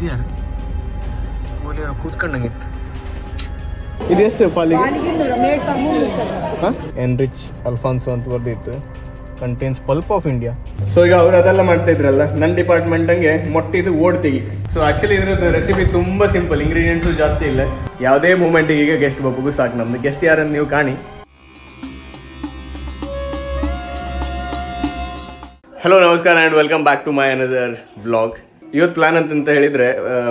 ಇದು ಯಾರು ಯಾರು ಕೂತ್ಕೊಂಡಂಗಿತ್ತು. ಇದೆಷ್ಟು ಪಾಲಿಗೆ? ಎನ್ರಿಚ್ ಅಲ್ಫಾನ್ಸೋ ಅಂತ ಬರ್ದಿತ್ತು. Contains pulp of India. So ಈಗ ಅವ್ರು ಅದೆಲ್ಲ ಮಾಡ್ತಾ ಇದ್ರಲ್ಲ, ನನ್ನ ಡಿಪಾರ್ಟ್ಮೆಂಟ್ ಹಂಗೆ ಮೊಟ್ಟಿದು ಓಡ್ ತೆಗಿ. ಸೊ ಆಕ್ಚುಲಿ ಇದ್ರದ್ದು ರೆಸಿಪಿ ತುಂಬಾ ಸಿಂಪಲ್, ಇಂಗ್ರೀಡಿಯೆಂಟ್ಸು ಜಾಸ್ತಿ ಇಲ್ಲ. ಯಾವುದೇ ಮೂಮೆಂಟಿಗೆ ಈಗ ಗೆಸ್ಟ್ ಬಪ್ಪಗೂ ಸಾಕು. ನಮ್ದು ಗೆಸ್ಟ್ ಯಾರನ್ನು ನೀವು ಕಾಣಿ. ಹಲೋ ನಮಸ್ಕಾರ and welcome back to my another vlog. ಇವತ್ತು ಪ್ಲಾನ್ ಅಂತ ಹೇಳಿದರೆ,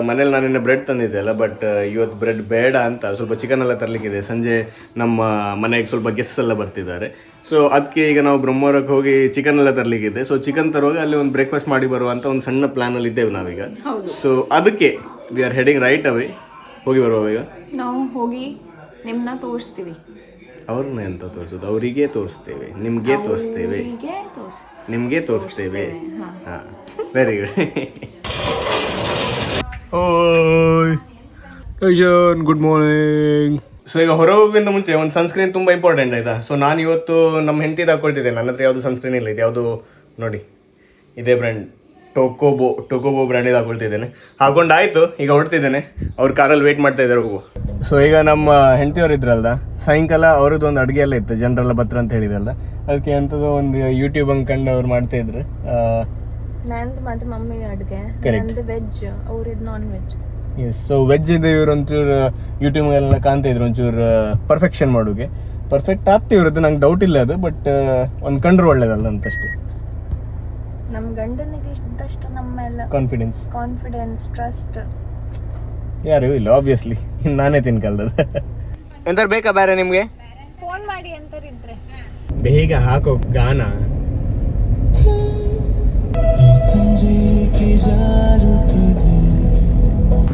ಮನೇಲಿ ನಾನಿನ್ನ ಬ್ರೆಡ್ ತಂದಿದ್ದೆ ಅಲ್ಲ, ಬಟ್ ಇವತ್ತು ಬ್ರೆಡ್ ಬೇಡ ಅಂತ ಸ್ವಲ್ಪ ಚಿಕನ್ ಎಲ್ಲ ತರಲಿಕ್ಕಿದೆ. ಸಂಜೆ ನಮ್ಮ ಮನೆಗೆ ಸ್ವಲ್ಪ ಗೆಸ್ಟ್ ಎಲ್ಲ ಬರ್ತಿದ್ದಾರೆ. ಸೊ ಅದಕ್ಕೆ ಈಗ ನಾವು ಬ್ರಹ್ಮವರಕ್ಕೆ ಹೋಗಿ ಚಿಕನ್ ಎಲ್ಲ ತರಲಿಕ್ಕಿದೆ. ಸೊ ಚಿಕನ್ ತರುವಾಗ ಅಲ್ಲಿ ಒಂದು ಬ್ರೇಕ್ಫಾಸ್ಟ್ ಮಾಡಿ ಬರುವಂಥ ಒಂದು ಸಣ್ಣ ಪ್ಲಾನಲ್ಲಿ ಇದ್ದೇವೆ ನಾವೀಗ. ಸೊ ಅದಕ್ಕೆ ವಿ ಆರ್ ಹೆಡಿಂಗ್ ರೈಟ್ ಅವೇ. ಹೋಗಿ ಬರುವ ಈಗ ನಾವು ಹೋಗಿ ನಿಮ್ಮನ್ನ ತೋರಿಸ್ತೀವಿ. ಅವ್ರನ್ನ ಎಂತ ತೋರಿಸೋದು? ಅವರಿಗೆ ತೋರಿಸ್ತೇವೆ, ನಿಮಗೆ ತೋರಿಸ್ತೇವೆ, ನಿಮಗೆ ತೋರಿಸ್ತೇವೆ. ಹಾಂ, ವೆರಿ ಗುಡ್. ಓಯ್ ಐಶನ್, ಗುಡ್ ಮಾರ್ನಿಂಗ್. ಸೊ ಈಗ ಹೊರ ಹೋಗೋಕ್ಕಿಂತ ಮುಂಚೆ ಒಂದು ಸನ್ಸ್ಕ್ರೀನ್ ತುಂಬ ಇಂಪಾರ್ಟೆಂಟ್ ಆಯಿತಾ. ಸೊ ನಾನು ಇವತ್ತು ನಮ್ಮ ಹೆಂಡತಿದು ಹಾಕ್ಕೊಳ್ತಿದ್ದೇನೆ. ನನ್ನ ಹತ್ರ ಯಾವುದು ಸನ್ಸ್ಕ್ರೀನ್ ಇಲ್ಲ. ಇದು ಯಾವುದು ನೋಡಿ, ಇದೇ ಬ್ರ್ಯಾಂಡ್ ಟೊಕೋಬೋ ಬ್ರ್ಯಾಂಡಿದು ಹಾಕೊಳ್ತಿದ್ದೇನೆ. ಹಾಕೊಂಡಾಯಿತು, ಈಗ ಹೊರಡ್ತಿದ್ದೇನೆ. ಅವ್ರ ಕಾರಲ್ಲಿ ವೆಯ್ಟ್ ಮಾಡ್ತಾ ಇದ್ದಾರೆ ಹೋಗು. ಸೊ ಈಗ ನಮ್ಮ ಹೆಂಡತಿಯವ್ರು ಇದ್ರಲ್ಲ, ಸಾಯಂಕಾಲ ಅವ್ರದ್ದು ಒಂದು ಅಡುಗೆ ಎಲ್ಲ ಇತ್ತು, ಜನರೆಲ್ಲ ಬತ್ರ ಅಂತ ಹೇಳಿದಲ್ಲ. ಅದಕ್ಕೆ ಅಂಥದ್ದು ಒಂದು ಯೂಟ್ಯೂಬ್ ಕಂಡು ಅವ್ರು ಮಾಡ್ತಾ ಇದ್ರು. ನಂದು ಮತ್ತು ಮಮ್ಮಿ ಅಡುಗೆ, ನಂದು ವೆಜ್, ಅವ್ರದ್ದು non veg. Yes, so veg ಇದೆ. ಇವ್ರು ಒಂಚೂರು ಯೂಟ್ಯೂಬ್ಗೆಲ್ಲ ಕಾಣ್ತಾ ಇದ್ರು ಒಂಚೂರು ಪರ್ಫೆಕ್ಷನ್ ಮಾಡೋಕೆ. ಪರ್ಫೆಕ್ಟ್ ಆಗ್ತಾ ಇರೋದು, ನಂಗೆ ಡೌಟ್ ಇಲ್ಲ ಅದು. ಬಟ್ ಒಂದು ಕಂಡ್ರೆ ಒಳ್ಳೇದಲ್ಲ ಅಂತಷ್ಟೇ. ನಮ್ಮ ಗಂಡನಿಗೆ ಇದ್ದಷ್ಟು ನಮ್ಮ ಎಲ್ಲ ಕಾನ್ಫಿಡೆನ್ಸ್ ಟ್ರಸ್ಟ್ ಯಾರು ಇಲ್ಲ, ಆಬ್ವಿಯಸ್ಲಿ ನಾನೇ ತಿನ್ಕಲ್ದದ. ಎಂತಾರು ಬೇಕಾ ಬೇರೆ ನಿಮಗೆ? ಫೋನ್ ಮಾಡಿ ಎಂತರಿದ್ರೆ ಬೇಗ ಹಾಕೋ ಗಾನ.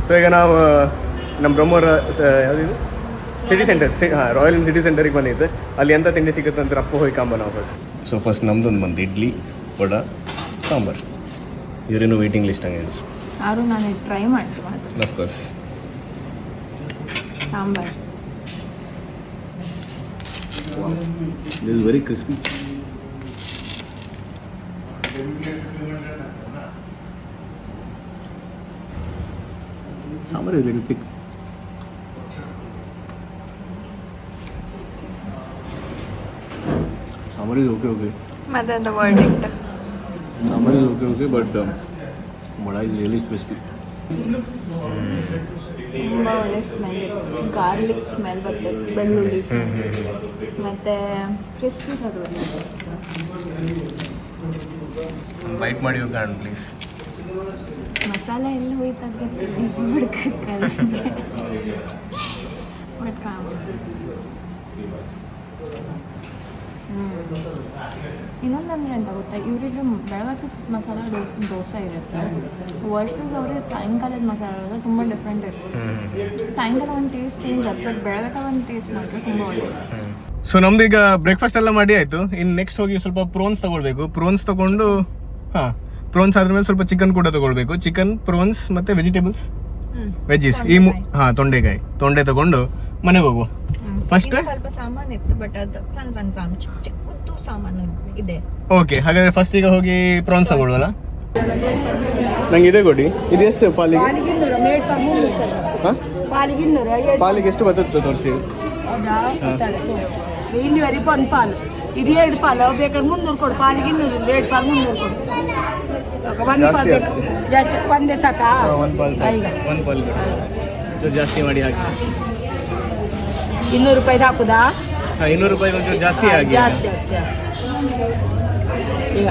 ಸೊ ಈಗ ನಾವು ನಮ್ಮ ಬ್ರಹ್ಮವರ ಯಾವುದಿದು ಸಿಟಿ ಸೆಂಟರ್, ರಾಯಲ್ ಸಿಟಿ ಸೆಂಟರಿಗೆ ಬಂದಿದ್ದೆ. ಅಲ್ಲಿ ಎಂತ ತಿಂಡಿ ಸಿಗುತ್ತೆ ಅಂತ ಅಪ್ಪ ಹೋಯ್ಕಾಂಬ ನಾವು ಫಸ್ಟ್. ಸೊ ಫಸ್ಟ್ ನಮ್ದೊಂದು ಬಂದು ಇಡ್ಲಿ, ವಡ, ಸಾಂಬಾರು. ಇವರೇನು ವೇಟಿಂಗ್ ಲಿಸ್ಟ್ ಹಂಗೆ ಯಾರು ನಾನು ಟ್ರೈ ಮಾಡ್ತೀನಿ. Of course sambar this is very crispy. Sambar is little thick. Sambar is okay. ಮತ್ತೆ ಅಂತ verdict. Sambar is okay, but vada is really crispy. ತುಂಬ ಒಳ್ಳೆ ಸ್ಮೆಲ್, ಗಾರ್ಲಿಕ್ ಸ್ಮೆಲ್ ಬರ್ತದೆ, ಬೆಳ್ಳುಳ್ಳಿ ಸ್ಮೆಲ್, ಮತ್ತು ಕ್ರಿಸ್ಪೀಸ್ ಅದು ಬೈಟ್ ಮಾಡಿ ಹೋಗೋಣ ಪ್ಲೀಸ್. ಮಸಾಲೆ ಎಲ್ಲ ಹೋಯ್ತದೆ ಇನ್ನೊಂದಂದ್ರೆ ಅಂತ ಗೊತ್ತಾ, ಇವ್ರಿಗೆ ಬೆಳಗ್ಗೆ ಮಸಾಲೆ ದೋಸೆ ಇರುತ್ತೆ ವರ್ಸಸ್ ಅವ್ರಿಗೆ ಸಾಯಂಕಾಲದ ಮಸಾಲೆ ಇರೋದು ತುಂಬ ಡಿಫ್ರೆಂಟ್ ಇರುತ್ತೆ. ಸಾಯಂಕಾಲ ಒಂದು ಟೇಸ್ಟ್ ಚೇಂಜ್ ಆಗುತ್ತೆ, ಬಟ್ ಬೆಳಗ್ಗೆ ಒಂದು ಟೇಸ್ಟ್ ಮಾಡಿದ್ರೆ ತುಂಬ ಒಳ್ಳೆಯದು. ಸೊ ನಮ್ದು ಈಗ ಬ್ರೇಕ್ಫಾಸ್ಟ್ ಎಲ್ಲ ಮಾಡಿ ಆಯಿತು. ಇನ್ನು ನೆಕ್ಸ್ಟ್ ಹೋಗಿ ಸ್ವಲ್ಪ ಪ್ರೋನ್ಸ್ ತೊಗೊಳ್ಬೇಕು. ಪ್ರೋನ್ಸ್ ತೊಗೊಂಡು ಪ್ರೋನ್ಸ್ ಆದ್ಮೇಲೆ ಸ್ವಲ್ಪ ಚಿಕನ್ ಕೂಡ ತೊಗೊಳ್ಬೇಕು. ಚಿಕನ್, ಪ್ರೋನ್ಸ್ ಮತ್ತು ವೆಜಿಟೇಬಲ್ಸ್, ವೆಜ್ಜೀಸ್, ಈ ತೊಂಡೆ ತೊಗೊಂಡು ಮನೆಗೆ ಹೋಗುವ. ಫಸ್ಟ್ ಸ್ವಲ್ಪ ಸಾಮಾನು ಇತ್ತು, ಬಟ್ ಅದು ಸಣ್ಣ ಸಣ್ಣ ಸಾಮಾನು, ಚಿಕ್ಕದ್ದು ಸಾಮಾನು ಇದೆ. ಓಕೆ, ಹಾಗಾದ್ರೆ ಫಸ್ಟ್ ಈಗ ಹೋಗಿ ಪ್ರಾನ್ಸ್ ತಗೊಳ್ವಲ್ಲ. ನಂಗೆ ಇದೆ ಕೊಡಿ. ಇದು ಎಷ್ಟು ಪಾಲಿಗೆ? ಪಾಲಿಗೆ ಎಷ್ಟು ಬರ್ತದೆ ತೋರಿಸಿ. ಇಲ್ಲಿವರೆಗೆ ಒಂದು ಪಾಲು, ಇದು 2 ಪಾಲು. ಬೇಕಾದ್ರೆ 300 ಕೊಡು. ಪಾಲಿಗೆ 200, 2 ಪಾಲು 300 ಕೊಡು. 1 ಪಾಲು ಬೇಕು, ಜಾಸ್ತಿ ಒಂದೇ ಸಾಕಾ? 1 ಪಾಲು ಜಾಸ್ತಿ ಮಾಡಿ ಹಾಕಿ. 200 ರೂಪಾಯಿದು ಹಾಕುದಾ? 200 ರೂಪಾಯಿ ಒಂಚೂರು ಜಾಸ್ತಿ ಆಗಿ. ಜಾಸ್ತಿ ಈಗ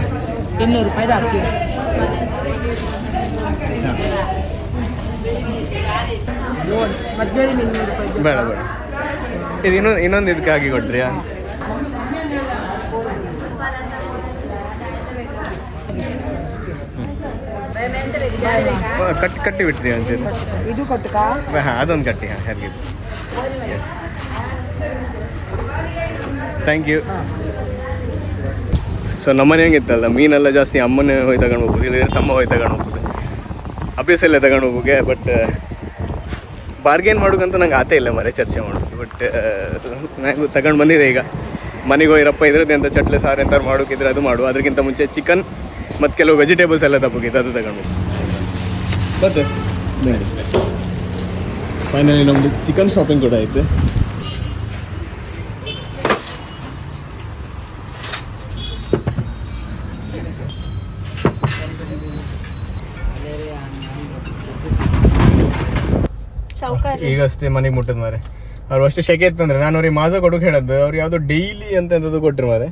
200 ರೂಪಾಯಿದು ಹಾಕಿ. ಮತ್ತೆ 200 ರೂಪಾಯಿ ಬೇಡ. ಇದು ಇನ್ನೊಂದು ಇದಕ್ಕೆ ಹಾಕಿ ಕೊಟ್ರಿಯಾ? ಕಟ್ಟಿ ಬಿಟ್ರಿ ಒಂಚೂರು. ಇದು ಕಟ್ಟುಕಾ? ಅದೊಂದು ಕಟ್ಟಿ. ಹೇಗೆ? S, thank you. ಸೊ ನಮ್ಮನೆ ಹೆಂಗಿತ್ತಲ್ಲ, ಮೀನೆಲ್ಲ ಜಾಸ್ತಿ ಅಮ್ಮನೇ ಹೋಗಿ ತಗೊಂಡು ಹೋಗ್ಬೋದು, ಇಲ್ಲ ತಮ್ಮ ಹೋಗಿ ತಗೊಂಡು ಹೋಗ್ಬೋದು, ಅಭ್ಯಾಸ ಎಲ್ಲ ತಗೊಂಡು ಹೋಗೋಕೆ. ಬಟ್ ಬಾರ್ಗೇನ್ ಮಾಡೋಕ್ಕಂತೂ ನಂಗೆ ಆತೇ ಇಲ್ಲ ಮರೆ ಚರ್ಚೆ ಮಾಡೋದು. ಬಟ್ ನನಗೂ ತಗೊಂಡು ಬಂದಿದೆ. ಈಗ ಮನೆಗೆ ಹೋಗಿರಪ್ಪ ಇದ್ರದ್ದು ಎಂಥ ಚಟ್ಲೆ ಸಾರು ಎಂಥವ್ರು ಮಾಡೋಕ್ಕಿದ್ರೆ ಅದು ಮಾಡು. ಅದಕ್ಕಿಂತ ಮುಂಚೆ ಚಿಕನ್ ಮತ್ತು ಕೆಲವು ವೆಜಿಟೇಬಲ್ಸ್ ಎಲ್ಲ ತಗೋಗಿದ್ದು, ಅದು ತಗೊಂಡು ಮತ್ತೆ ಫೈನಲಿ ನಮ್ಮದು ಚಿಕನ್ ಶಾಪಿಂಗ್ ಕೂಡ ಆಯಿತು. ಈಗಷ್ಟೇ ಮನೆಗೆ ಮುಟ್ಟದ ಮಾರೆ. ಅವ್ರು ಅಷ್ಟು ಶೆಕೆ ಇತ್ತಂದ್ರೆ ನಾನು ಅವ್ರಿಗೆ ಮಾಜಾ ಕೊಡೋಕೆ ಹೇಳದ್ದು, ಅವ್ರು ಯಾವುದೋ ಡೈಲಿ ಅಂತ ಎಂಥದ್ದು ಕೊಟ್ಟರು ಮಾರೆ.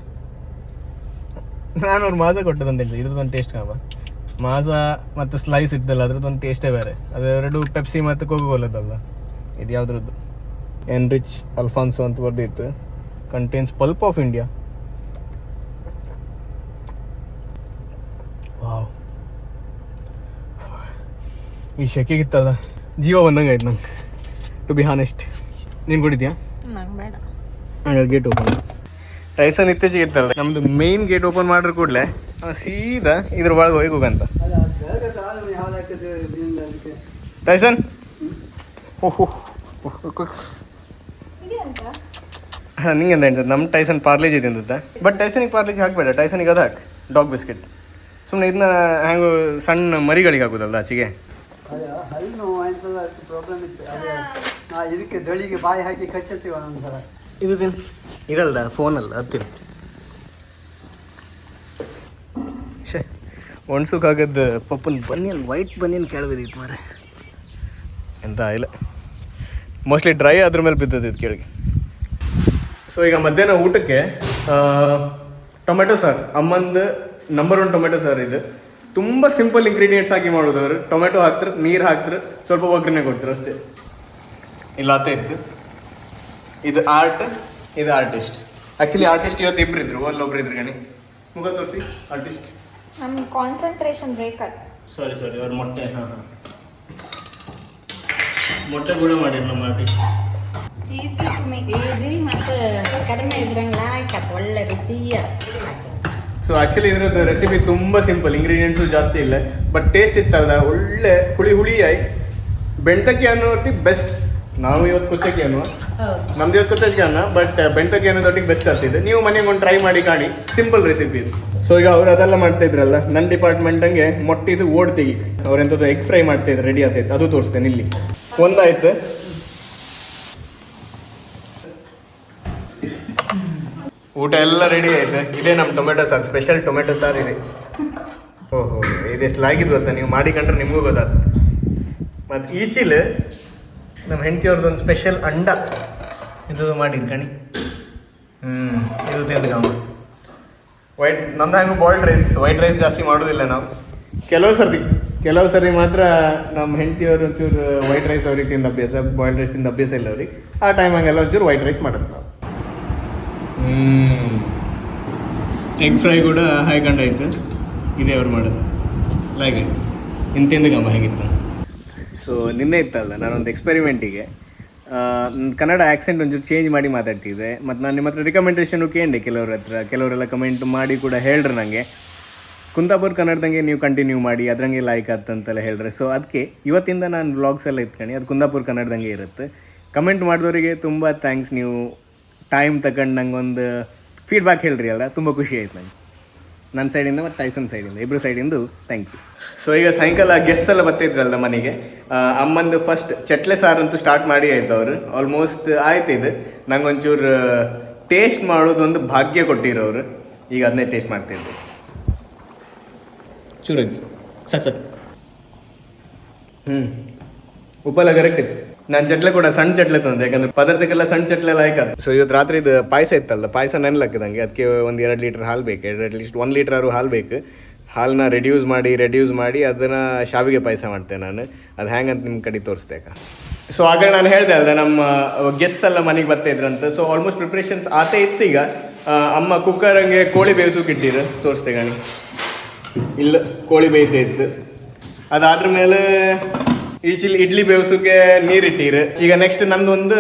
ನಾನು ಅವ್ರು ಮಾಜಾ ಕೊಟ್ಟದಂತ ಹೇಳಿದೆ. ಇದ್ರದ್ದೊಂದು ಟೇಸ್ಟ್ ಕಾಬ ಮಾಜಾ ಮತ್ತು ಸ್ಲೈಸ್ ಇದ್ದಲ್ಲ, ಅದ್ರದ್ದೊಂದು ಟೇಸ್ಟೇ ಬೇರೆ. ಅದೆರಡು ಪೆಪ್ಸಿ ಮತ್ತು ಕೋಕೋಕೋಲದಲ್ಲ. ಇದು ಯಾವುದ್ರದ್ದು ಎನ್ರಿಚ್ ಅಲ್ಫಾನ್ಸೋ ಅಂತ ಬರ್ದಿತ್ತು. Contains pulp of India. Wow, ಈ ಶೆಕೆಗಿತ್ತಲ್ಲ ಜೀವ ಬಂದಂಗೆ ಆಯ್ತು ನಂಗೆ, ಟು ಬಿ ಹಾನೆಸ್ಟ್. ನೀನು ಕುಡಿದ್ಯಾ? ನಂಗೆ ಬೇಡ. ಹಾಗಾದ್ರೆ ಗೇಟ್ ಓಪನ್. ಟೈಸನ್ ಇತ್ತೀಚೆಗೆ ಇತ್ತಲ್ಲ, ನಮ್ಮದು ಮೇನ್ ಗೇಟ್ ಓಪನ್ ಮಾಡಿದ್ರೆ ಕೂಡಲೇ ಸೀದಾ ಇದ್ರ ಒಳಗೆ ಹೋಗಂತ. ಟೈಸನ್ ಓಹೋ ನಿಂಗೆ ಅಂತ ಹೇಳ್ತದೆ. ನಮ್ಮ ಟೈಸನ್ ಪಾರ್ಲೇಜಿ ತಿಂದದ್ದ. ಬಟ್ ಟೈಸನಿಗೆ ಪಾರ್ಲೇಜಿ ಹಾಕಬೇಡ, ಟೈಸನಿಗೆ ಅದು ಹಾಕಿ ಡಾಗ್ ಬಿಸ್ಕೆಟ್. ಸುಮ್ಮನೆ ಇದನ್ನ ಹ್ಯಾಂಗು ಸಣ್ಣ ಮರಿಗಳಿಗೆ ಹಾಕೋದಲ್ಲ ಆಚೆಗೆ. ಇದಕ್ಕೆ ದಳಿಗೆ ಬಾಯಿ ಹಾಕಿ ಕಚ್ಚತ್ತೀವ ಒಂದ್ಸಲ. ಇದು ತಿನ್, ಇದಲ್ದ ಫೋನಲ್ಲ ಅದು ತಿನ್. ಶೇ ಒಣಸುಕಾಗದ್ದು ಪಪ್ಪಲ್ ಬನಿಯನ್, ವೈಟ್ ಬನಿಯನ್ ಕೆಳಬಿದ್ದಿತ್ತು ಮಾರೆ. ಎಂತ ಇಲ್ಲ, ಮೋಸ್ಟ್ಲಿ ಡ್ರೈ ಅದ್ರ ಮೇಲೆ ಬಿದ್ದದಿತ್ತು ಕೆಳಗೆ. ಸೊ ಈಗ ಮಧ್ಯಾಹ್ನ ಊಟಕ್ಕೆ ಟೊಮೆಟೊ ಸಾರು, ಅಮ್ಮಂದು ನಂಬರ್ 1 ಟೊಮೆಟೊ ಸಾರು. ಇದು ತುಂಬ ಸಿಂಪಲ್ ಇಂಗ್ರೀಡಿಯೆಂಟ್ಸ್ ಹಾಕಿ ಮಾಡೋದು. ಅವರು ಟೊಮೆಟೊ ಹಾಕ್ತಾರೆ, ನೀರು ಹಾಕ್ತಾರೆ, ಸ್ವಲ್ಪ ಒಗ್ಗರಣೆ ಕೊಡ್ತಾರೆ ಅಷ್ಟೇ. ಇಲ್ಲ ಆತ ಇತ್ತು. ಇದು ಆರ್ಟ್, ಇದು ಆರ್ಟಿಸ್ಟ್. ಆ್ಯಕ್ಚುಲಿ ಆರ್ಟಿಸ್ಟ್ ಇವತ್ತು ಇಬ್ರು ಇದ್ರು, ಅಲ್ಲೊಬ್ರು ಇದ್ರು ಗಣಿ. ಮುಖ ತೋರಿಸಿ ಆರ್ಟಿಸ್ಟ್. ನಮ್ಗೆ ಕಾನ್ಸಂಟ್ರೇಷನ್ ಬೇಕಲ್ಲ. ಸಾರಿ ಅವ್ರ ಮೊಟ್ಟೆ. ಹಾಂ ಮೊಟ್ಟೆ ಕೂಡ ಮಾಡಿರಿ ನಮ್ಮ ಆರ್ಟಿಸ್ಟ್. ಮತ್ತೆ ಕಡಿಮೆ ಇದ್ರಂಗಿಲ್ಲ ಆಯ್ತು, ಒಳ್ಳೆ ರುಚಿಯ. ಸೊ ಆ್ಯಕ್ಚುಲಿ ಇದ್ರದ್ದು ರೆಸಿಪಿ ತುಂಬ ಸಿಂಪಲ್, ಇಂಗ್ರೀಡಿಯೆಂಟ್ಸು ಜಾಸ್ತಿ ಇಲ್ಲ, ಬಟ್ ಟೇಸ್ಟ್ ಇತ್ತಲ್ಲ ಒಳ್ಳೆ ಹುಳಿ ಆಗಿ. ಬೆಣ್ತಕ್ಕಿ ಅನ್ನೋದಕ್ಕೆ ಬೆಸ್ಟ್. ನಾವು ಇವತ್ತು ಕುಚ್ಚಕ್ಕಿ ಅನ್ನುವ, ನಮ್ದು ಇವತ್ತು ಕುಚ್ಚಕ್ಕಿ ಅನ್ನ, ಬಟ್ ಬೆಣ್ತಕ್ಕಿ ಅನ್ನೋದೊಟ್ಟಿಗೆ ಬೆಸ್ಟ್ ಆಗ್ತಿದೆ. ನೀವು ಮನೆಗೆ ಒಂದು ಟ್ರೈ ಮಾಡಿ ಕಾಣಿ, ಸಿಂಪಲ್ ರೆಸಿಪಿ ಇದು. ಸೊ ಈಗ ಅವ್ರು ಅದೆಲ್ಲ ಮಾಡ್ತಾ ಇದ್ರಲ್ಲ, ನನ್ನ ಡಿಪಾರ್ಟ್ಮೆಂಟಂಗೆ ಮೊಟ್ಟಿದು ಓಡ್ತೀವಿ. ಅವ್ರೆಂಥದ್ದು ಎಗ್ ಫ್ರೈ ಮಾಡ್ತಾ ಇದ್ರು, ರೆಡಿ ಆಗ್ತೈತೆ, ಅದು ತೋರಿಸ್ತೇನೆ ಇಲ್ಲಿ. ಒಂದಾಯ್ತು. ಊಟ ಎಲ್ಲ ರೆಡಿ ಆಯ್ತು. ಇದೇ ನಮ್ಮ ಟೊಮೆಟೊ ಸಾರು, ಸ್ಪೆಷಲ್ ಟೊಮೆಟೊ ಸಾರು ಇದೆ. ಓಹೋ, ಇದೆಷ್ಟು ಲಾಗಿದ್ದು ಗೊತ್ತಾ, ನೀವು ಮಾಡಿಕೊಂಡ್ರೆ ನಿಮಗೂ ಗೊತ್ತಾಗ್ತದೆ. ಮತ್ತು ಈಚಿಲ್ ನಮ್ಮ ಹೆಂಡತಿಯವ್ರದ್ದೊಂದು ಸ್ಪೆಷಲ್ ಅಂಡ ಇದು ಮಾಡಿದ್ದು ಕಣಿ. ಇದು ತಿಂದ್ಕಮ್ಮ. ವೈಟ್, ನಮ್ದು ಹಂಗೆ ಬಾಯ್ಲ್ಡ್ ರೈಸ್, ವೈಟ್ ರೈಸ್ ಜಾಸ್ತಿ ಮಾಡೋದಿಲ್ಲ ನಾವು. ಕೆಲವು ಸರ್ತಿ ಮಾತ್ರ ನಮ್ಮ ಹೆಂಡತಿಯವರು ಒಂಚೂರು ವೈಟ್ ರೈಸ್ ಅವ್ರಿಗೆ ತಿಂದ ಅಭ್ಯಾಸ, ಬಾಯ್ಲ್ಡ್ ರೈಸ್ ತಿಂದ ಅಭ್ಯಾಸ ಇಲ್ಲ ಅವ್ರಿಗೆ. ಆ ಟೈಮ್ ಹಂಗೆಲ್ಲ ಒಂಚೂರು ವೈಟ್ ರೈಸ್ ಮಾಡೋದು ನಾವು. ಎಗ್ ಫ್ರೈ ಕೂಡ ಹಾಯ್ಕೊಂಡಾಯ್ತು. ಇದೇ ಅವ್ರು ಮಾಡೋದು ಲೈಕ್ ಇಂತಿಂದಗಮ್ಮ ಹೇಗಿತ್ತು. ಸೊ ನಿನ್ನೆ ಇತ್ತಲ್ಲ, ನಾನೊಂದು ಎಕ್ಸ್ಪೆರಿಮೆಂಟಿಗೆ ಕನ್ನಡ ಆ್ಯಕ್ಸೆಂಟ್ ಒಂಚೂರು ಚೇಂಜ್ ಮಾಡಿ ಮಾತಾಡ್ತಿದ್ದೆ. ಮತ್ತು ನಾನು ನಿಮ್ಮ ಹತ್ರ ರಿಕಮೆಂಡೇಷನು ಕೇಳಿದೆ ಕೆಲವ್ರ ಹತ್ರ. ಕೆಲವರೆಲ್ಲ ಕಮೆಂಟ್ ಮಾಡಿ ಕೂಡ ಹೇಳ್ರಿ ನನಗೆ, ಕುಂದಾಪುರ ಕನ್ನಡದಂಗೆ ನೀವು ಕಂಟಿನ್ಯೂ ಮಾಡಿ, ಅದ್ರಂಗೆ ಲೈಕ್ ಆತಂತೆಲ್ಲ ಹೇಳ್ರೆ. ಸೊ ಅದಕ್ಕೆ ಇವತ್ತಿಂದ ನಾನು ವ್ಲಾಗ್ಸ್ ಎಲ್ಲ ಇಟ್ಕೊಂಡು ಅದು ಕುಂದಾಪುರ ಕನ್ನಡದಂಗೆ ಇರುತ್ತೆ. ಕಮೆಂಟ್ ಮಾಡಿದವರಿಗೆ ತುಂಬ ಥ್ಯಾಂಕ್ಸ್. ನೀವು ಟೈಮ್ ತಗೊಂಡು ನಂಗೆ ಒಂದು ಫೀಡ್ಬ್ಯಾಕ್ ಹೇಳ್ರಿ ಅಲ್ಲ, ತುಂಬ ಖುಷಿ ಆಯ್ತು ನಂಗೆ. ನನ್ನ ಸೈಡಿಂದ ಮತ್ತು ಟೈಸನ್ ಸೈಡಿಂದ, ಇಬ್ಬರು ಸೈಡಿಂದು ಥ್ಯಾಂಕ್ ಯು. ಸೊ ಈಗ ಸಾಯಂಕಾಲ ಗೆಸ್ಟ್ ಎಲ್ಲ ಬರ್ತಿದ್ರಲ್ಲ ಮನೆಗೆ. ಅಮ್ಮಂದು ಫಸ್ಟ್ ಚಟ್ಲೆ ಸಾರಂತೂ ಸ್ಟಾರ್ಟ್ ಮಾಡಿ ಆಯ್ತು. ಅವರು ಆಲ್ಮೋಸ್ಟ್ ಆಯ್ತು. ಇದು ನಂಗೆ ಒಂಚೂರು ಟೇಸ್ಟ್ ಮಾಡೋದೊಂದು ಭಾಗ್ಯ ಕೊಟ್ಟಿರೋರು. ಈಗ ಅದನ್ನೇ ಟೇಸ್ಟ್ ಮಾಡ್ತಿದ್ದೆ. ಚೂರಾಗಿ ಸಾಕು. ಉಪ್ಪೆಲ್ಲ ಕರೆಕ್ಟ್ ಇತ್ತು. ನಾನು ಚಟ್ಲೆ ಕೂಡ ಸಣ್ಣ ಚಟ್ಲೆ ತಂದೆ, ಯಾಕಂದ್ರೆ ಪದಾರ್ಥಕ್ಕೆಲ್ಲ ಸಣ್ಣ ಚಟ್ಲೆ ಲೈಕ್ ಅದು. ಸೊ ಇವತ್ತು ರಾತ್ರಿ ಇದು ಪಾಯಸ ಇತ್ತಲ್ಲ, ಪಾಯಸ ನೆನಲಾಕಿದಂಗೆ. ಅದಕ್ಕೆ ಒಂದು 2 ಲೀಟ್ರ್ ಹಾಲು ಬೇಕು, ಅಟ್ಲೀಸ್ಟ್ 1 ಲೀಟ್ರ್ ಹಾಲು ಬೇಕು. ಹಾಲನ್ನ ರೆಡ್ಯೂಸ್ ಮಾಡಿ ಅದನ್ನು ಶಾವಿಗೆ ಪಾಯಸ ಮಾಡ್ತೇನೆ ನಾನು. ಅದು ಹೆಂಗಂತ ನಿಮ್ಮ ಕಡೆ ತೋರಿಸ್ದೆ ಅಕ್ಕ. ಸೊ ಆಗ ನಾನು ಹೇಳಿದೆ ಅಲ್ಲ, ನಮ್ಮ ಗೆಸ್ಟ್ ಎಲ್ಲ ಮನೆಗೆ ಬರ್ತಾಯಿದ್ರಂತ. ಸೊ ಆಲ್ಮೋಸ್ಟ್ ಪ್ರಿಪ್ರೇಷನ್ಸ್ ಆತೇ ಇತ್ತು. ಈಗ ಅಮ್ಮ ಕುಕ್ಕರಂಗೆ ಕೋಳಿ ಬೇಯಿಸೋಕೆ ಇಟ್ಟಿರು, ತೋರಿಸ್ದೆ ಗಾಣಿ. ಇಲ್ಲ, ಕೋಳಿ ಬೇಯ್ತಾ ಇತ್ತು. ಅದಾದ್ರ ಮೇಲೆ ಈಚಿಲ್ ಇಡ್ಲಿ ಬೇಯಿಸೋಕೆ ನೀರಿಟ್ಟಿರು. ಈಗ ನೆಕ್ಸ್ಟ್ ನಂದೊಂದು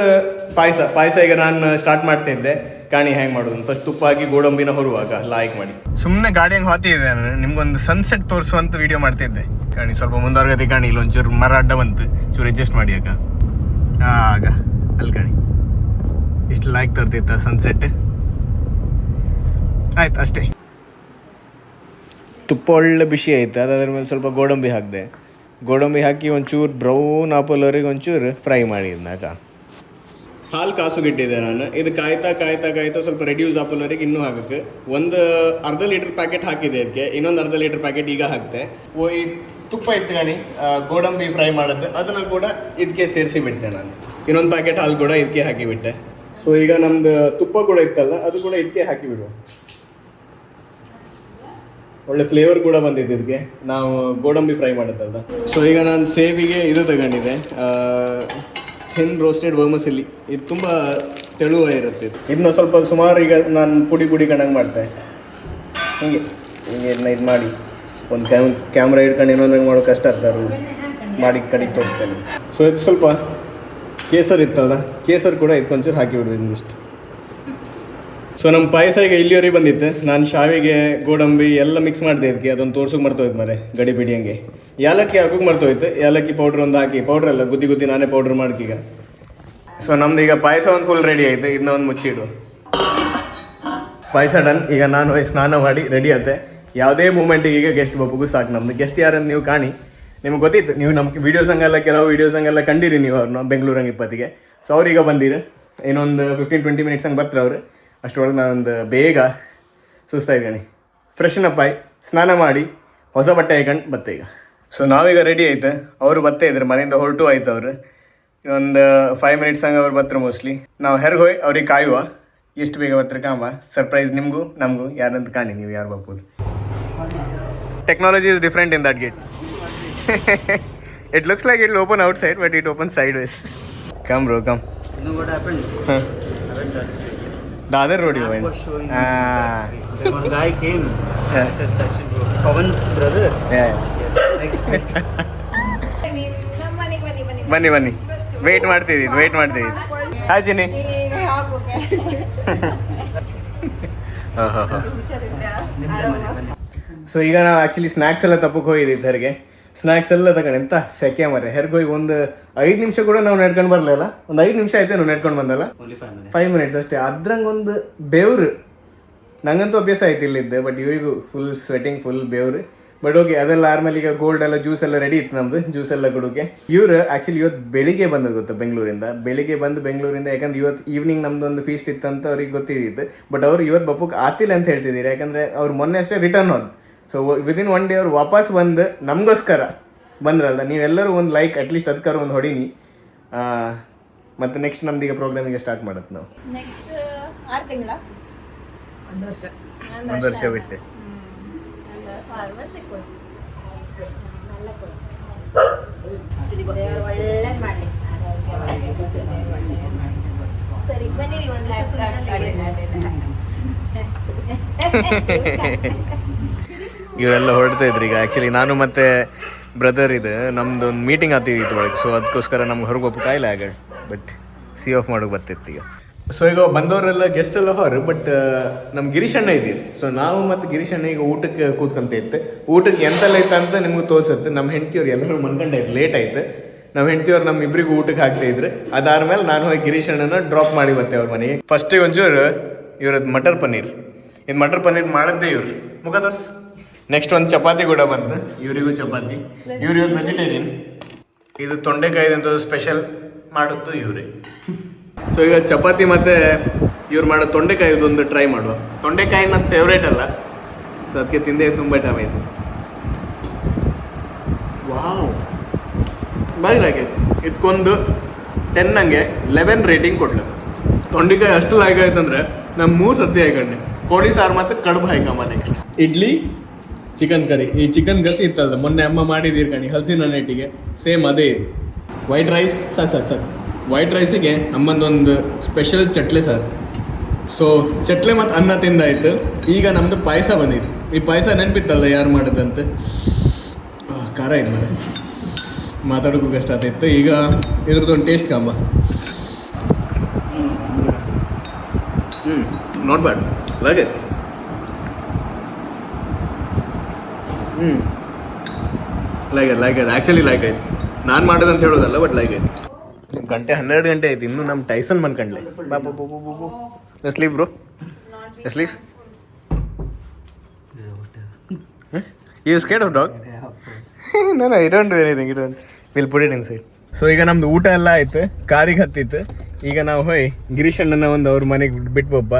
ಪಾಯಸ ಈಗ ನಾನು ಸ್ಟಾರ್ಟ್ ಮಾಡ್ತಾ ಇದ್ದೆ. ಕಾಣಿ ಹೆಂಗೆ ಮಾಡೋದು. ಫಸ್ಟ್ ತುಪ್ಪ ಹಾಕಿ ಗೋಡಂಬಿನ ಹೊರುವಾಗ ಲಾಯ್ಕ್ ಮಾಡಿ ಸುಮ್ಮನೆ ಗಾಡಿ ಹಂಗೆ ಹೋಗ್ತಿದ್ದೆ. ನಾನು ನಿಮ್ಗೊಂದು ಸನ್ಸೆಟ್ ತೋರಿಸುವಂತ ವಿಡಿಯೋ ಮಾಡ್ತಿದ್ದೆ. ಕಾಣಿ ಸ್ವಲ್ಪ ಮುಂದುವರ್ಗತಿ ಕಾಣಿ. ಇಲ್ಲೊಂಚೂರು ಮರ ಅಡ್ಡ ಬಂತು, ಚೂರು ಅಡ್ಜಸ್ಟ್ ಮಾಡಿ ಆಗ ಅಲ್ಲಿ ಕಾಣಿ ಇಷ್ಟು ಲೈಕ್ ತರ್ತಿತ್ತ ಸನ್ಸೆಟ್. ಆಯ್ತು ಅಷ್ಟೇ. ತುಪ್ಪ ಒಳ್ಳೆ ಬಿಸಿ ಆಯ್ತು. ಅದಾದ್ರ ಮೇಲೆ ಸ್ವಲ್ಪ ಗೋಡಂಬಿ ಹಾಕಿದೆ. ಗೋಡಂಬಿ ಹಾಕಿ ಒಂಚೂರು ಬ್ರೌನ್ ಆಪಲ್ವರೆಗೆ ಒಂಚೂರು ಫ್ರೈ ಮಾಡಿದ್ನಾಕ ಹಾಲು ಕಾಸುಗಿಟ್ಟಿದ್ದೆ ನಾನು. ಇದು ಕಾಯ್ತಾ ಕಾಯ್ತಾ ಕಾಯ್ತಾ ಸ್ವಲ್ಪ ರೆಡ್ಯೂಸ್ ಆಪಲ್ವರೆಗೆ ಇನ್ನೂ ಹಾಕಕ್ಕೆ ಒಂದು ಅರ್ಧ ಲೀಟ್ರ್ ಪ್ಯಾಕೆಟ್ ಹಾಕಿದೆ ಅದಕ್ಕೆ. ಇನ್ನೊಂದು ಅರ್ಧ ಲೀಟ್ರ್ ಪ್ಯಾಕೆಟ್ ಈಗ ಹಾಕ್ತೆ. ಈ ತುಪ್ಪ ಇತ್ತು ಗೋಡಂಬಿ ಫ್ರೈ ಮಾಡೋದು, ಅದನ್ನು ಕೂಡ ಇದಕ್ಕೆ ಸೇರಿಸಿ ಬಿಡ್ತೆ ನಾನು. ಇನ್ನೊಂದು ಪ್ಯಾಕೆಟ್ ಹಾಲು ಕೂಡ ಇದಕ್ಕೆ ಹಾಕಿಬಿಟ್ಟೆ. ಸೊ ಈಗ ನಮ್ದು ತುಪ್ಪ ಕೂಡ ಇತ್ತಲ್ಲ, ಅದು ಕೂಡ ಇದಕ್ಕೆ ಹಾಕಿಬಿಡುವ. ಒಳ್ಳೆ ಫ್ಲೇವರ್ ಕೂಡ ಬಂದಿದೆ ಇದಕ್ಕೆ, ನಾವು ಗೋಡಂಬಿ ಫ್ರೈ ಮಾಡೋದಲ್ಲ. ಸೊ ಈಗ ನಾನು ಸೇವಿಗೆ ಇದು ತಗೊಂಡಿದ್ದೆ, ಹೆನ್ ರೋಸ್ಟೆಡ್ ವರ್ಮಸಿಲಿ. ಇದು ತುಂಬ ತೆಳುವ ಇರುತ್ತೆ. ಇದನ್ನ ಸ್ವಲ್ಪ ಸುಮಾರು ಈಗ ನಾನು ಪುಡಿ ಕಣಂಗೆ ಮಾಡ್ತೆ. ಹಿಂಗೆ ಇದನ್ನ ಇದು ಮಾಡಿ ಒಂದು ಕ್ಯಾಮ್ರಾ ಇಟ್ಕೊಂಡು ಇನ್ನೊಂದಂಗೆ ಮಾಡೋ ಕಷ್ಟ ಆಗ್ತಾರೆ, ಮಾಡಿ ಕಡೆಗೆ ತೋರಿಸ್ತೇನೆ. ಸೊ ಇದು ಸ್ವಲ್ಪ ಕೇಸರ್ ಇತ್ತಲ್ಲ, ಕೇಸರ್ ಕೂಡ ಇದಕ್ಕೊಂಚೂರು ಹಾಕಿಬಿಡ್ಬೇಕು ಇಷ್ಟು. ಸೊ ನಮ್ಮ ಪಾಯಸ ಈಗ ಇಲ್ಲಿವರೆಗೆ ಬಂದಿತ್ತು. ನಾನು ಶಾವಿಗೆ ಗೋಡಂಬಿ ಎಲ್ಲ ಮಿಕ್ಸ್ ಮಾಡಿದೆ ಇದಕ್ಕೆ. ಅದೊಂದು ತೋರ್ಸೋಕೆ ಮರ್ತೋಯ್ತು ಮರೆ, ಗಡಿ ಬಿಡಿ ಹಂಗೆ. ಏಲಕ್ಕಿ ಹಾಕೋಕೆ ಮರ್ತೋಯ್ತು. ಏಲಕ್ಕಿ ಪೌಡ್ರ್ ಒಂದು ಹಾಕಿ, ಪೌಡ್ರ್ ಅಲ್ಲ ಗುದ್ದಿ ನಾನೇ ಪೌಡ್ರ್ ಮಾಡ್ಕೀಗ. ಸೊ ನಮ್ದು ಈಗ ಪಾಯಸ ಒಂದು ಫುಲ್ ರೆಡಿ ಆಯಿತು. ಇದನ್ನ ಒಂದು ಮುಚ್ಚಿಡು. ಪಾಯಸ ಡನ್. ಈಗ ನಾನು ಹೋಗಿ ಸ್ನಾನ ಮಾಡಿ ರೆಡಿ ಆಗುತ್ತೆ. ಯಾವುದೇ ಮೂಮೆಂಟಿಗೆ ಈಗ ಗೆಸ್ಟ್ ಬಪ್ಪಗೂ ಸಾಕು. ನಮ್ಮದು ಗೆಸ್ಟ್ ಯಾರಂತ ನೀವು ಕಾಣಿ. ನಿಮ್ಗೆ ಗೊತ್ತಿತ್ತು, ನೀವು ನಮ್ಮ ವೀಡಿಯೋಸಂಗೆಲ್ಲ ಕೆಲವು ವೀಡಿಯೋಸಂಗೆಲ್ಲ ಕಂಡಿರಿ ನೀವು ಅವ್ರನ್ನ ಬೆಂಗಳೂರಂಗೆ 20ಗೆ. ಸೊ ಅವ್ರೀಗ ಬಂದಿರು. ಇನ್ನೊಂದು 15-20 ಮಿನಿಟ್ಸ್ ಹಂಗೆ ಬರ್ತಾರೆ ಅವರು. ಅಷ್ಟರೊಳಗೆ ನಾನೊಂದು ಬೇಗ ಸುಸ್ತಾಯಿದ್ದೀನಿ. ಫ್ರೆಶನ್ ಅಪ್ ಆಗಿ ಸ್ನಾನ ಮಾಡಿ ಹೊಸ ಬಟ್ಟೆ ಹಾಕೊಂಡು ಬತ್ತೆ ಈಗ. ಸೊ ನಾವೀಗ ರೆಡಿ ಆಯ್ತು. ಅವರು ಬತ್ತೇ ಇದ್ರು, ಮನೆಯಿಂದ ಹೊರಟು ಆಯ್ತು ಅವರು. ಇನ್ನೊಂದು 5 ಮಿನಿಟ್ಸ್ ಹಂಗೆ ಅವ್ರು ಬರ್ತಾರೆ ಮೋಸ್ಟ್ಲಿ. ನಾವು ಹೆರ್ಗೆ ಹೋಗಿ ಅವ್ರಿಗೆ ಕಾಯುವ. ಎಷ್ಟು ಬೇಗ ಬರ್ತಾರೆ ಕಾಂಬ. ಸರ್ಪ್ರೈಸ್ ನಿಮಗೂ ನಮಗೂ ಯಾರಂತ ಕಾಣಿ ನೀವು ಯಾರು ಬರ್ಬೋದು. Technology is different in that gate. It looks like it will open outside, but it opens sideways. Come bro, come. You know what happened? Huh. I went that street. The other road you went. Then one guy came. I said, Sachin bro, Pawan's brother. Yeah. Yes. Next street. ಬನ್ನಿ weight ಮಾಡ್ತಿದ್ದೀವಿ. Hi ಜಿನಿ. So ಈಗ ನಾವು actually snacks ಎಲ್ಲ ತಪ್ಪಕ್ಕೆ ಹೋಗಿದ್ದೀವಿ ಹೆರ್ಗೆ. Snacks ಎಲ್ಲ ತಗೊಂಡು ಎಂತ ಸೆಕೆ ಮರೆ. ಹೆರ್ಗೆ ಹೋಗಿ ಒಂದು 5 ನಿಮಿಷ ಕೂಡ ನಾವು ನಡ್ಕೊಂಡು ಬರಲಿಲ್ಲ. ಒಂದು 5 ನಿಮಿಷ ಆಯ್ತು ನಾವು ನಡ್ಕೊಂಡು ಬಂದಲ್ಲ. Only 5 minutes. 5 ಮಿನಿಟ್ಸ್ ಅಷ್ಟೇ. ಅದ್ರಂಗೆ ಒಂದು ಬೆವ್ರು. ನಂಗಂತೂ ಅಭ್ಯಾಸ ಆಯ್ತು ಇಲ್ಲಿದ್ದೆ, ಬಟ್ ಇವರಿಗೂ ಫುಲ್ ಸ್ವೆಟಿಂಗ್, ಫುಲ್ ಬೆವ್ರು. ಬಟ್ ಓಕೆ, ಅದೆಲ್ಲ ಆದ್ಮೇಲೆ ಈಗ ಗೋಲ್ಡ್ ಎಲ್ಲ ಜ್ಯೂಸ್ ಎಲ್ಲ ರೆಡಿ ಇತ್ತು ನಮ್ದು. ಜ್ಯೂಸ್ ಎಲ್ಲ ಕೊಡೋಕೆ ಇವ್ರು ಆ್ಯಕ್ಚುಲಿ ಇವತ್ತು ಬೆಳಿಗ್ಗೆ ಬಂದದ್ದು ಗೊತ್ತಾ ಬೆಂಗಳೂರಿಂದ. ಬೆಂಗಳೂರಿಂದ ಯಾಕಂದ್ರೆ ಇವತ್ತು ಈವ್ನಿಂಗ್ ನಮ್ದು ಒಂದು ಫೀಸ್ಟ್ ಇತ್ತಂತ ಅವ್ರಿಗೆ ಗೊತ್ತಿದ್ದಿತ್ತು. ಬಟ್ ಅವ್ರು ಇವತ್ತು ಬಪ್ಪಕ್ಕೆ ಆತಿಲ್ಲ ಅಂತ ಹೇಳ್ತಿದ್ದೀರಿ. ಯಾಕಂದರೆ ಅವ್ರು ಮೊನ್ನೆ ಅಷ್ಟೇ ರಿಟರ್ನ್ ಹೋದ್. ಸೊ ವಿದಿನ್ 1 ಡೇ ಅವ್ರು ವಾಪಸ್ ಬಂದು ನಮಗೋಸ್ಕರ ಬಂದ್ರಲ್ಲ. ನೀವೆಲ್ಲರೂ ಒಂದು ಲೈಕ್ ಅಟ್ಲೀಸ್ಟ್ ಅದಕ್ಕಾರ ಒಂದು ಹೊಡೀನಿ. ಮತ್ತು ನೆಕ್ಸ್ಟ್ ನಮ್ದು ಈಗ ಪ್ರೋಗ್ರಾಮಿಗೆ ಸ್ಟಾರ್ಟ್ ಮಾಡತ್ತೆ ನಾವು. ನೆಕ್ಸ್ಟ್ 6 ತಿಂಗಳ ಒಂದು ವರ್ಷ ಬಿಟ್ಟು. ಸರಿ ಬನ್ನಿರಿ ಒಂದು ಇವರೆಲ್ಲ ಹೊರಡ್ತಾ ಇದ್ರು ಈಗ. ಆ್ಯಕ್ಚುಲಿ ನಾನು ಮತ್ತು ಬ್ರದರ್ ಇದು ನಮ್ದು ಒಂದು ಮೀಟಿಂಗ್ ಆಗ್ತಿದ್ದಿತ್ತು ಒಳಗೆ. ಸೊ ಅದಕ್ಕೋಸ್ಕರ ನಮ್ಗೆ ಹೊರಗೆ ಒಪ್ಪು ಕಾಯಿಲೆ ಆಗ. ಬಟ್ ಸಿ ಆಫ್ ಮಾಡೋಕೆ ಬರ್ತಿತ್ತು ಈಗ. ಸೊ ಈಗ ಬಂದವರೆಲ್ಲ ಗೆಸ್ಟ್ ಎಲ್ಲ ಹೊರ. ಬಟ್ ನಮ್ಮ ಗಿರೀಶ್ ಅಣ್ಣ ಇದ್ದೀವಿ. ಸೊ ನಾವು ಮತ್ತು ಗಿರೀಶ್ ಅಣ್ಣ ಈಗ ಊಟಕ್ಕೆ ಕೂತ್ಕೊಂತ ಇತ್ತು. ಊಟಕ್ಕೆ ಎಂತೆಲ್ಲ ಇತ್ತು ಅಂತ ನಿಮ್ಗೆ ತೋರಿಸುತ್ತೆ. ನಮ್ಮ ಹೆಂಡತಿಯವ್ರು ಎಲ್ಲರೂ ಮನ್ಕೊಂಡಾಯ್ತು, ಲೇಟ್ ಆಯ್ತು. ನಮ್ಮ ಹೆಂಡತಿಯವ್ರು ನಮ್ಮ ಇಬ್ಬರಿಗೂ ಊಟಕ್ಕೆ ಹಾಕ್ತಾ ಇದ್ರು. ಅದಾದ್ಮೇಲೆ ನಾನು ಹೋಗಿ ಗಿರೀಶ್ ಅಣ್ಣನ ಡ್ರಾಪ್ ಮಾಡಿ ಬತ್ತೆ ಅವ್ರ ಮನೆಗೆ. ಫಸ್ಟಿಗೆ ಒಂಚೂರು ಇವ್ರದ್ದು ಮಟರ್ ಪನ್ನೀರ್. ಇದು ಮಟರ್ ಪನ್ನೀರ್ ಮಾಡಿದ್ದೆ ಇವ್ರು. ಮುಖ ತೋರ್ಸು. ನೆಕ್ಸ್ಟ್ ಒಂದು ಚಪಾತಿ ಕೂಡ ಬಂತು. ಇವರಿಗೂ ಚಪಾತಿ. ಇವ್ರು ಇವತ್ತು ವೆಜಿಟೇರಿಯನ್. ಇದು ತೊಂಡೆಕಾಯಿದಂತ ಸ್ಪೆಷಲ್ ಮಾಡುತ್ತು ಇವರೇ. ಸೊ ಈಗ ಚಪಾತಿ ಮತ್ತು ಇವ್ರು ಮಾಡೋ ತೊಂಡೆಕಾಯಿದೊಂದು ಟ್ರೈ ಮಾಡುವ. ತೊಂಡೆಕಾಯಿ ನನ್ನ ಫೇವ್ರೇಟ್ ಅಲ್ಲ, ಸೊ ಅದಕ್ಕೆ ತಿಂದೆ ತುಂಬ ಟೈಮ್ ಆಯಿತು. ವಾವ್, ಬಾರಿ ಲಾಗೆ. ಇದಕ್ಕೊಂದು 10 ನಂಗೆ 11 ರೇಟಿಂಗ್ ಕೊಡ್ಲು. ತೊಂಡೆಕಾಯಿ ಅಷ್ಟು ಲಾಯ್ಕ್ ಆಯ್ತಂದ್ರೆ ನಾನು 3 ಸರ್ತಿ ಹಾಕೊಂಡೆ. ಕೋಳಿ ಸಾರು ಮತ್ತು ಕಡುಬು ಹಾಕಮ್ಮ. Next idli, chicken curry. ಈ ಚಿಕನ್ ಗಸಿ ಇತ್ತಲ್ಲ ಮೊನ್ನೆ ಅಮ್ಮ ಮಾಡಿದ್ದೀರಿ ಕಣಿ ಹಲಸಿನ ನೆಟ್ಟಿಗೆ, ಸೇಮ್ ಅದೇ ಇದು. ವೈಟ್ ರೈಸ್ ಸಾಕು. ವೈಟ್ ರೈಸಿಗೆ ಅಮ್ಮಂದೊಂದು ಸ್ಪೆಷಲ್ ಚಟ್ಲೆ ಸರ್. ಸೊ ಚಟ್ಲೆ ಮತ್ತು ಅನ್ನ ತಿಂದಾಯ್ತು. ಈಗ ನಮ್ಮದು ಪಾಯಸ ಬಂದಿತ್ತು. ಈ ಪಾಯಸ ನೆನಪಿತ್ತಲ್ಲ ಯಾರು ಮಾಡೋದಂತೆ. ಖಾರ ಇದು ಮೇಲೆ ಮಾತಾಡೋಕ್ಕೂ ಕಷ್ಟ ಆಗ್ತಿತ್ತು. ಈಗ ಇದ್ರದ್ದೊಂದು ಟೇಸ್ಟ್ ಕಾಂಬ. Not bad, like it. Like it actually like ಆಯ್ತು. ನಾನು ಮಾಡೋದಂತ ಹೇಳೋದಲ್ಲ, ಬಟ್ ಲೈಕ್ ಆಯ್ತು. 12 ಗಂಟೆ ಆಯ್ತು. ಇನ್ನೂ ನಮ್ಮ ಟೈಸನ್ ಮನ್ಕಂಡ್ಲೆ. Babu sleep bro, sleep. You scared of dog? Yeah, of course. No, I don't do anything. We'll put it inside. So ಈಗ ನಮ್ದು ಊಟ ಎಲ್ಲ ಆಯ್ತು, ಕಾರಿಗೆ ಹತ್ತಿತ್ತು. ಈಗ ನಾವು ಹೋಯ್ ಗಿರೀಶ್ ಅಣ್ಣನ ಒಂದು ಅವ್ರ ಮನೆಗೆ ಬಿಟ್ಬೊಬ್ಬ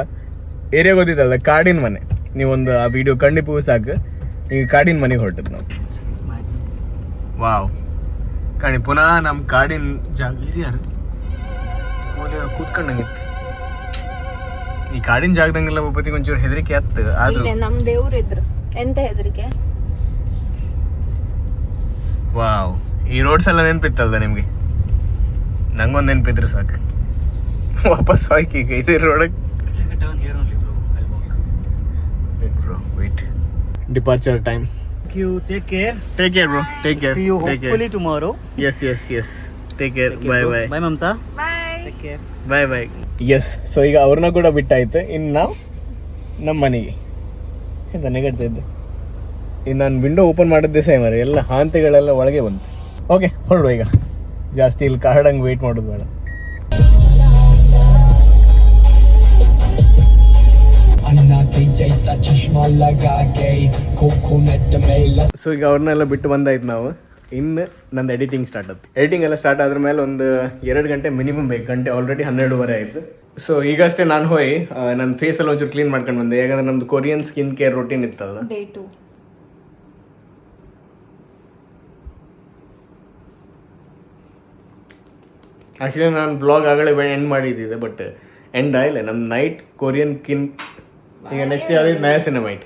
ಏರಿಯಾ ಗೊತ್ತಿದ್ದಲ್ಲ, ಕಾಡಿನ ಮನೆ. ನೀವೊಂದು ಆ ವಿಡಿಯೋ ಕಂಡಿಪೂ ಸಾಕು. ಈಗ ಕಾಡಿನ ಮನೆಗೆ ಹೊರಟದ್ದು ನಾವು. ವಾವ್, ಕಾಣಿ ಪುನಃ ನಮ್ಮ ಕಾಡಿನ ಜಾಗ ಹಿರಿಯಾರು ಕೂತ್ಕೊಂಡಂಗಿತ್ತು. ಈ ಕಾಡಿನ ಜಾಗದಂಗೆಲ್ಲ ಒಬ್ಬತ್ತಿಗೆ ಒಂಚೂರು ಹೆದರಿಕೆ ಆಯ್ತು. ಆದ್ರೂ ನಮ್ಮ ದೇವ್ರು ಇದ್ರು, ಎಂತ ಹೆದರಿಕೆ. ವಾವ್, ಈ ರೋಡ್ಸ್ ಎಲ್ಲ ನೆನಪಿತ್ತಲ್ದ ನಿಮ್ಗೆ? ನಂಗೊಂದು ನೆನಪಿದ್ರೆ ಸಾಕು. ವಾಪಸ್ ಹೋಯ್ಕೆ ಈಗ ಇದೇ ರೋಡಕ್ಕೆ. Turn here only, bro. I'll walk. Wait. Departure time. Thank you. Take care. Take care, bro. Take care. See you Take care. hopefully tomorrow. Yes. Take care. Bye. Bye, Mamta. Bye. Take care. Bye. Yes. So ಈಗ ಅವ್ರನ್ನ ಕೂಡ ಬಿಟ್ಟಾಯ್ತು. ಇನ್ನು ನಾವು ನಮ್ಮ ಮನೆಗೆ ಎಂತ ನೆಗಡ್ತಾ ಇದ್ದು. ಇನ್ನು ನಾನು ವಿಂಡೋ ಓಪನ್ ಮಾಡಿದ್ದೆ ಸೇ ಮರೆ, ಎಲ್ಲ ಹಾಂತೆಗಳೆಲ್ಲ ಒಳಗೆ ಬಂತು. ಓಕೆ, ಹೊರಡುವ ಈಗ. ಜಾಸ್ತಿ ಇಲ್ಲಿ ಕಾಡಂಗೆ ವೆಯ್ಟ್ ಮಾಡೋದು ಬೇಡ. ಸೊ ಈಗ ಅವ್ರನ್ನೆಲ್ಲ ಬಿಟ್ಟು ಬಂದಾಯ್ತು ನಾವು. ಇನ್ನು ನಂದು ಎಡಿಟಿಂಗ್ ಸ್ಟಾರ್ಟ್ ಆಯ್ತು. ಎಡಿಟಿಂಗ್ ಎಲ್ಲ ಸ್ಟಾರ್ಟ್ ಆದ್ರ ಮೇಲೆ ಒಂದು 2 ಗಂಟೆ ಮಿನಿಮಮ್ ಬೇಕು. ಗಂಟೆ ಆಲ್ರೆಡಿ 12:30 ಆಯಿತು. ಸೊ ಈಗಷ್ಟೇ ನಾನು ಹೋಗಿ ನನ್ನ ಫೇಸಲ್ಲಿ ಒಂಚೂರು ಕ್ಲೀನ್ ಮಾಡ್ಕೊಂಡು ಬಂದೆ. ಯಾಕಂದ್ರೆ ನಮ್ದು ಕೊರಿಯನ್ ಸ್ಕಿನ್ ಕೇರ್ ರೂಟೀನ್ ಇತ್ತಲ್ಲ. Day 2. ಆ್ಯಕ್ಚುಲಿ ನಾನು ಬ್ಲಾಗ್ ಆಗಲೇ ಎಂಡ್ ಮಾಡಿದ್ದಿದೆ, ಬಟ್ ಎಂಡ್ ಆಗಿಲ್ಲ. ನಮ್ಮ ನೈಟ್ ಕೊರಿಯನ್ ಈಗ ನೆಕ್ಸ್ಟ್ ಯಾವ್ದು ನಯಾ ಸಿನೆಮೈಟ್.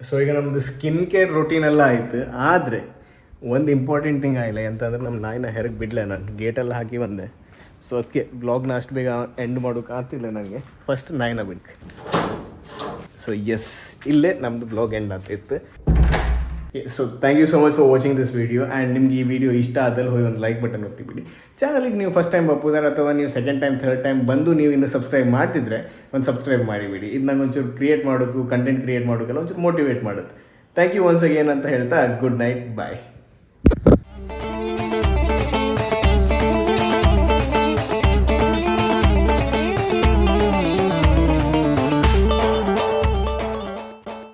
ಸೊ ಈಗ ನಮ್ಮದು ಸ್ಕಿನ್ ಕೇರ್ ರೂಟೀನ್ ಎಲ್ಲ ಆಯಿತು. ಆದರೆ ಒಂದು ಇಂಪಾರ್ಟೆಂಟ್ ಥಿಂಗ್ ಆಗಿಲ್ಲ. ಎಂತಂದ್ರೆ ನಮ್ಮ ನಾಯಿನ ಹೆರಗೆ ಬಿಡಲೆ, ನಾನು ಗೇಟೆಲ್ಲ ಹಾಕಿ ಬಂದೆ. ಸೊ ಅದಕ್ಕೆ ಬ್ಲಾಗ್ನ ಅಷ್ಟು ಬೇಗ ಎಂಡ್ ಮಾಡೋಕೆ ಆಗ್ತಿಲ್ಲ ನನಗೆ. ಫಸ್ಟ್ ನಾಯಿನ ಬಿಡ್ಕೆ. ಸೊ ಎಸ್, ಇಲ್ಲೇ ನಮ್ಮದು ಬ್ಲಾಗ್ ಎಂಡ್ ಆಗ್ತಿತ್ತು. So thank you so much for watching this video. And ನಿಮ್ಗೆ ಈ ವಿಡಿಯೋ ಇಷ್ಟ ಆದಲ್ಲಿ ಹೋಗಿ ಒಂದು ಲೈಕ್ ಬಟನ್ ಒತ್ತಿಬಿಡಿ. ಚಾನಲಿಗೆ ನೀವು ಫಸ್ಟ್ ಟೈಮ್ ಬಪ್ಪುದಾರ ಅಥವಾ ನೀವು ಸೆಕೆಂಡ್ ಟೈಮ್ ಥರ್ಡ್ ಟೈಮ್ ಬಂದು ನೀವು ಇನ್ನೂ ಸಬ್ಸ್ಕ್ರೈಬ್ ಮಾಡ್ತಿದ್ರೆ ಒಂದು ಸಬ್ಸ್ಕ್ರೈಬ್ ಮಾಡಿಬಿಡಿ. ಇದು ನಂಗೆ ಒಂಚೂರು ಕ್ರಿಯೇಟ್ ಮಾಡೋಕ್ಕೂ, ಕಂಟೆಂಟ್ ಕ್ರಿಯೇಟ್ ಮಾಡೋಕ್ಕೆಲ್ಲ ಒಂಚೂರು ಮೋಟಿವೇಟ್ ಮಾಡುತ್ತೆ. ಥ್ಯಾಂಕ್ ಯು ಒನ್ಸ್ ಅಗೇನ್ ಅಂತ ಹೇಳ್ತಾ ಗುಡ್ ನೈಟ್, ಬಾಯ್.